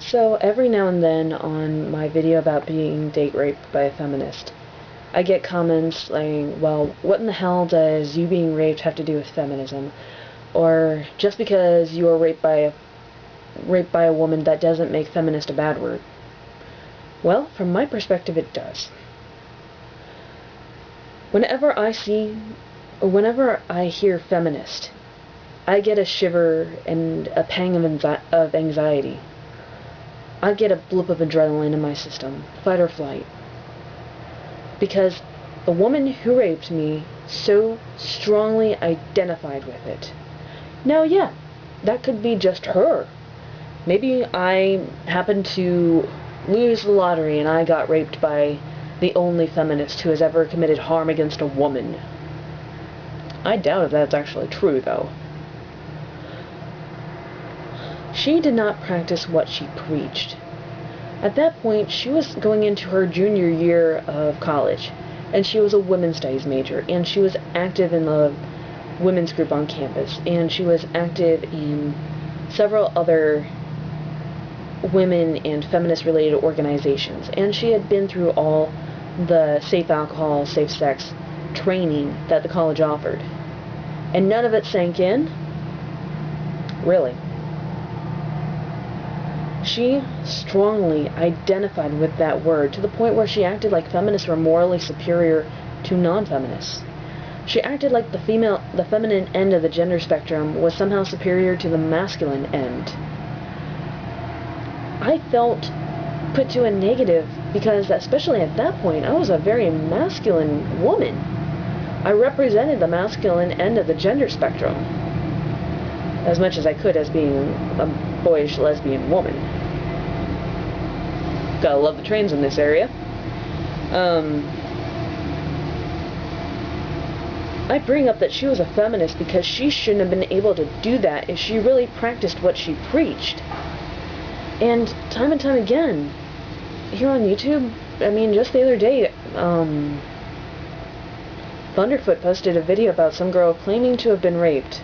So every now and then on my video about being date raped by a feminist, I get comments saying, well, what in the hell does you being raped have to do with feminism? Or just because you were raped by a woman, that doesn't make feminist a bad word. Well, from my perspective, it does. Whenever I hear feminist, I get a shiver and a pang of anxiety. I get a blip of adrenaline in my system, fight or flight. Because the woman who raped me so strongly identified with it. Now, yeah, that could be just her. Maybe I happened to lose the lottery and I got raped by the only feminist who has ever committed harm against a woman. I doubt if that's actually true, though. She did not practice what she preached. At that point, she was going into her junior year of college, and she was a women's studies major, and she was active in the women's group on campus, and she was active in several other women and feminist-related organizations, and she had been through all the safe alcohol, safe sex training that the college offered. And none of it sank in? Really? She strongly identified with that word, to the point where she acted like feminists were morally superior to non-feminists. She acted like the feminine end of the gender spectrum was somehow superior to the masculine end. I felt put to a negative because, especially at that point, I was a very masculine woman. I represented the masculine end of the gender spectrum as much as I could as being a boyish lesbian woman. Gotta love the trains in this area. I bring up that she was a feminist because she shouldn't have been able to do that if she really practiced what she preached. And time again, here on YouTube, I mean, just the other day, Thunderfoot posted a video about some girl claiming to have been raped,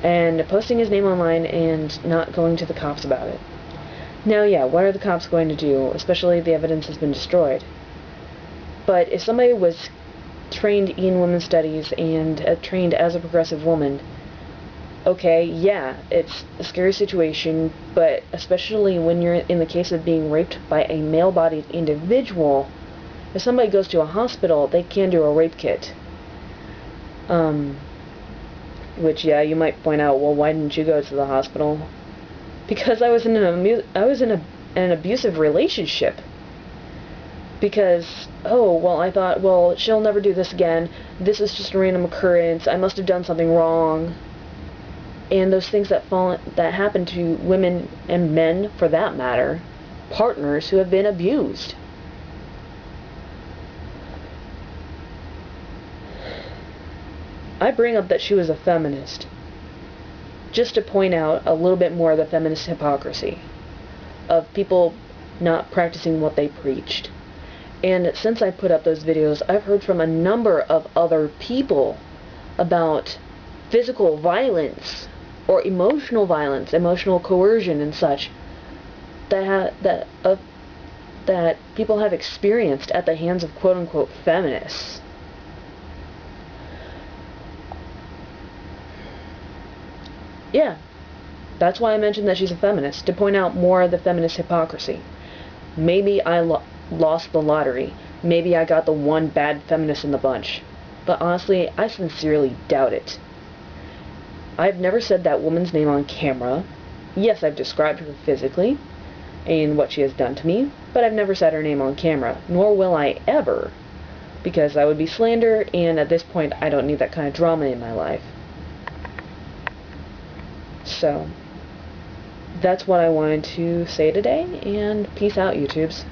and posting his name online and not going to the cops about it. Now, yeah, what are the cops going to do, especially if the evidence has been destroyed? But if somebody was trained in women's studies and trained as a progressive woman, okay, yeah, it's a scary situation, but especially when you're in the case of being raped by a male-bodied individual, if somebody goes to a hospital, they can do a rape kit. Which, yeah, you might point out, well, why didn't you go to the hospital? Because I was in an abusive relationship. Because, oh, well, I thought, well, she'll never do this again. This is just a random occurrence. I must have done something wrong. And those things that happen to women and men, for that matter, partners who have been abused. I bring up that she was a feminist just to point out a little bit more of the feminist hypocrisy of people not practicing what they preached. And since I put up those videos, I've heard from a number of other people about physical violence or emotional violence, emotional coercion and such that people have experienced at the hands of quote-unquote feminists. Yeah, that's why I mentioned that she's a feminist, to point out more of the feminist hypocrisy. Maybe I lost the lottery. Maybe I got the one bad feminist in the bunch. But honestly, I sincerely doubt it. I've never said that woman's name on camera. Yes, I've described her physically and what she has done to me, but I've never said her name on camera, nor will I ever, because that would be slander, and at this point I don't need that kind of drama in my life. So, that's what I wanted to say today, and peace out, YouTubes.